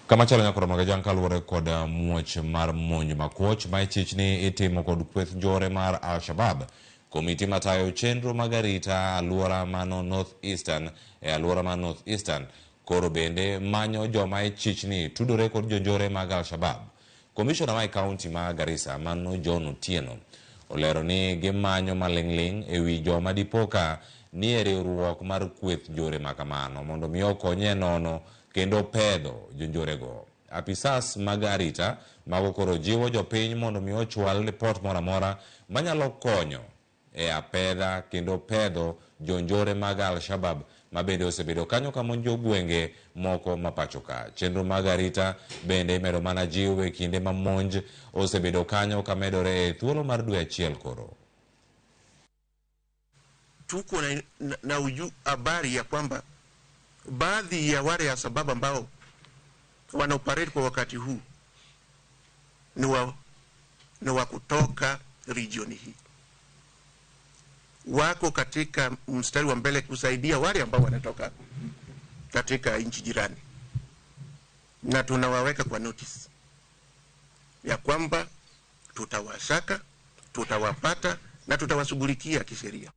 Kama chalo nyakoro magajan kaluwore kod muoch mar monj makoch ma ichichni itimo kod kweth njore mar Al-Shabaab. Komiti matayo chenro mag arita alwora mano North-Eastern alwora man North-Eastern koro bende manyo joma ichichni tudore kod jonjore mag Al-Shabaab. Komishona ma kaunti ma Garissa mano John Otieno olero ni gimanyo maling'ling ewi joma dipoka ni e riwruok mar kweth njore makamano mondo mi okonye nono kendo pedho jonjorego. Apisas mag arita mago koro jiwo jopiny mondo mi ochwal report mora mora manyalo konyo e apedha kendo pedho jonjore mag Al-Shabaab mabende osebedo kanyo ka monjo gwenge moko mapachoka. Chenro mag arita bende imedo mana jiwo e kinde ma monj osebedo kanyo ka medore e thuolo mar dwe achiel koro. Tuko na habari ya kwamba baadhi ya wale Al-Shabaab ambao wanaoperate kwa wakati huu ni wa kutoka region hii, wako katika mstari wa mbele kusaidia wale ambao wanatoka katika nchi jirani, na tunawaweka kwa notice ya kwamba tutawashaka, tutawapata na tutawashughulikia kisheria.